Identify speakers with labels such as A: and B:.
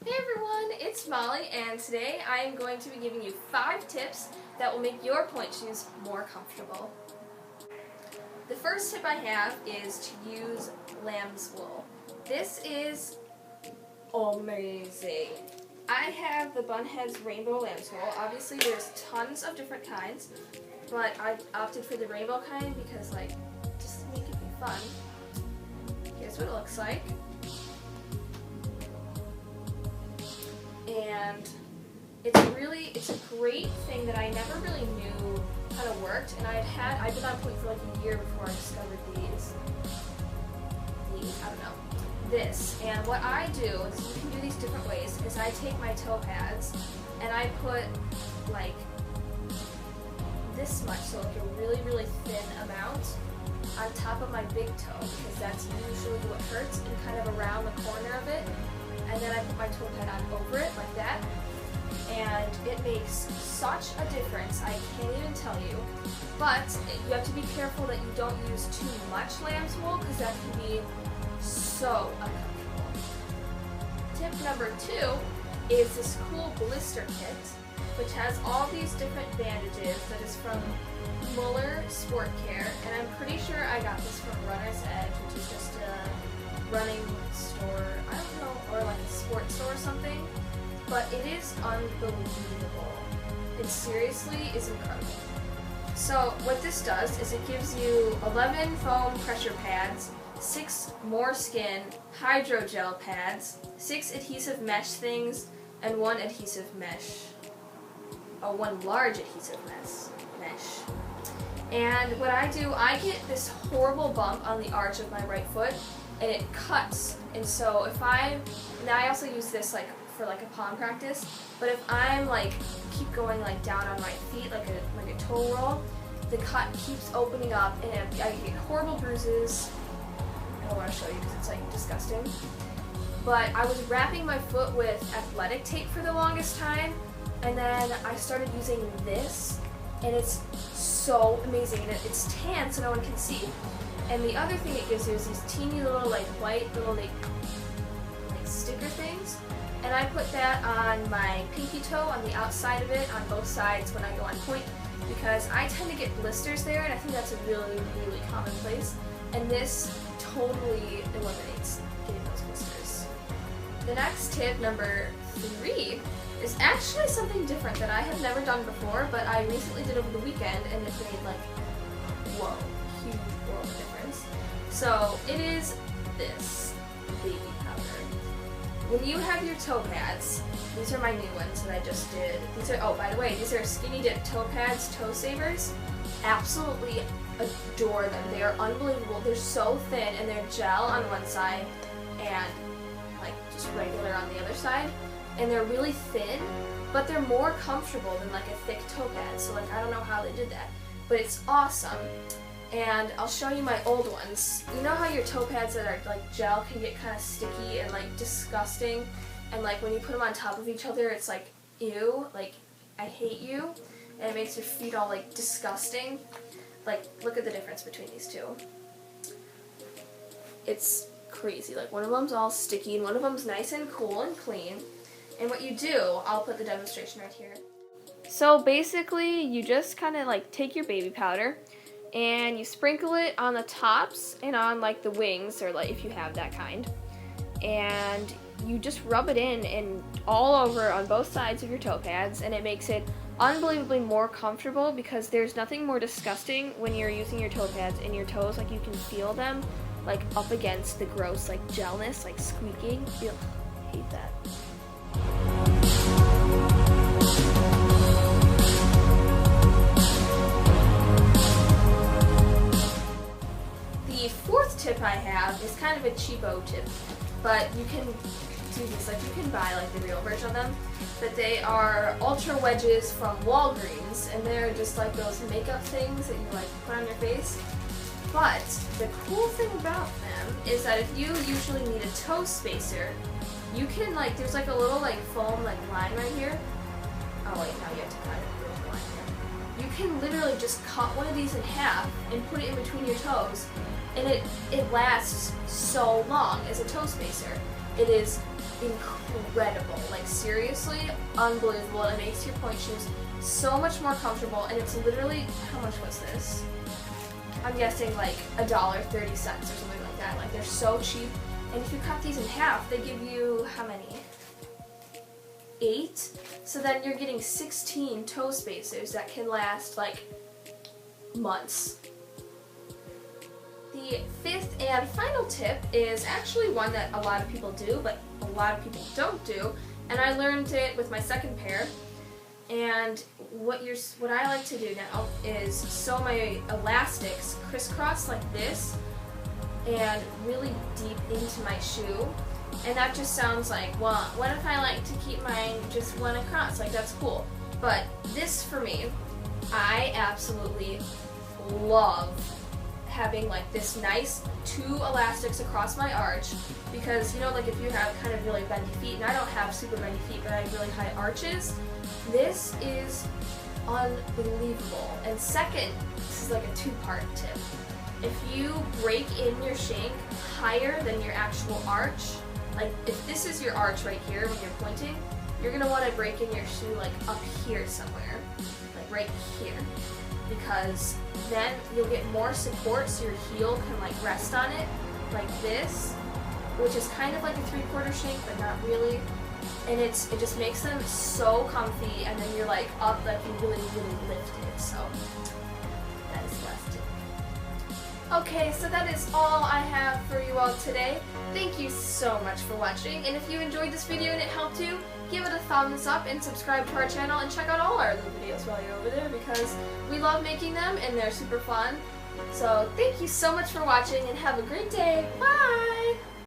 A: Hey everyone, it's Molly, and today I am going to be giving you 5 tips that will make your pointe shoes more comfortable. The first tip I have is to use lamb's wool. This is amazing. I have the Bunhead's Rainbow Lamb's Wool. Obviously there's tons of different kinds, but I opted for the rainbow kind because just to make it be fun. Here's what it looks like. And it's a great thing that I never really knew how to work, and I've been on Pointe for like a year before I discovered this. And what I do is, you can do these different ways, is I take my toe pads and I put like this much, so like a really, really thin amount on top of my big toe, because that's usually what hurts, and kind of around the corner of it. And then I put my toe pad on over it like that, and it makes such a difference, I can't even tell you. But you have to be careful that you don't use too much lamb's wool, because that can be so uncomfortable. Tip number 2 is this cool blister kit, which has all these different bandages that is from Muller Sport Care, and I'm pretty sure I got this from Runner's Edge, which is just a running store, I don't know, or like a sports store or something, but it is unbelievable. It seriously is incredible. So what this does is it gives you 11 foam pressure pads, 6 more skin hydrogel pads, 6 adhesive mesh things, and 1 adhesive mesh. Oh, 1 large adhesive mesh. And what I do, I get this horrible bump on the arch of my right foot, and it cuts. And so now I also use this for a palm practice, but if I'm keep going down on my feet like a toe roll, the cut keeps opening up, and I get horrible bruises. I don't want to show you because it's disgusting. But I was wrapping my foot with athletic tape for the longest time, and then I started using this, and it's so amazing. And it's tan so no one can see. And the other thing it gives you is these teeny little white little sticker things, and I put that on my pinky toe on the outside of it on both sides when I go on pointe, because I tend to get blisters there, and I think that's a really, really common place, and this totally eliminates getting those blisters. The next tip, number 3, is actually something different that I have never done before, but I recently did over the weekend, and it made whoa, huge world of difference. So it is this baby powder. When you have your toe pads, these are my new ones that I just did. Oh, by the way, these are Skinny Dip toe pads, toe savers. Absolutely adore them. They are unbelievable. They're so thin, and they're gel on one side and just regular on the other side. And they're really thin, but they're more comfortable than a thick toe pad. So I don't know how they did that, but it's awesome. And I'll show you my old ones. You know how your toe pads that are gel can get kind of sticky and disgusting, and when you put them on top of each other, it's ew, I hate you, and it makes your feet all disgusting. Look at the difference between these two. It's crazy. One of them's all sticky and one of them's nice and cool and clean. And what you do, I'll put the demonstration right here. So basically you just kind of take your baby powder and you sprinkle it on the tops and on the wings, or if you have that kind, and you just rub it in and all over on both sides of your toe pads, and it makes it unbelievably more comfortable, because there's nothing more disgusting when you're using your toe pads and your toes you can feel them up against the gross gelness, squeaking. Ugh, I hate that. The 4th tip I have is kind of a cheapo tip, but you can do these, you can buy the real version of them, but they are ultra wedges from Walgreens, and they're just those makeup things that you put on your face. But the cool thing about them is that if you usually need a toe spacer, you can there's a little foam line right here. Oh wait, now you have to cut it. There's a line here. You can literally just cut one of these in half and put it in between your toes, and it lasts so long as a toe spacer. It is incredible, like seriously unbelievable. It makes your Pointe shoes so much more comfortable, and it's literally, how much was this? I'm guessing like $1.30 or something like that. Like they're so cheap, and if you cut these in half, they give you how many? 8? So then you're getting 16 toe spacers that can last like months. The fifth and final tip is actually one that a lot of people do, but a lot of people don't do, and I learned it with my second pair. And what I like to do now is sew my elastics crisscross like this and really deep into my shoe. And that just sounds like, well, what if I like to keep mine just one across? Like, that's cool. But this, for me, I absolutely love having like this nice 2 elastics across my arch, because you know, like if you have kind of really bendy feet, and I don't have super bendy feet, but I have really high arches, this is unbelievable. And second, this is like a 2-part tip. If you break in your shank higher than your actual arch, like if this is your arch right here when you're pointing, you're gonna want to break in your shoe like up here somewhere, like right here, because then you'll get more support so your heel can like rest on it like this, which is kind of like a 3/4 shank, but not really. And it just makes them so comfy, and then you're like up, like you really lifted. So that is the last tip. Okay, so that is all I have for you all today. Thank you so much for watching, and if you enjoyed this video and it helped you, give it a thumbs up and subscribe to our channel, and check out all our other videos while you're over there, because we love making them and they're super fun. So thank you so much for watching, and have a great day. Bye!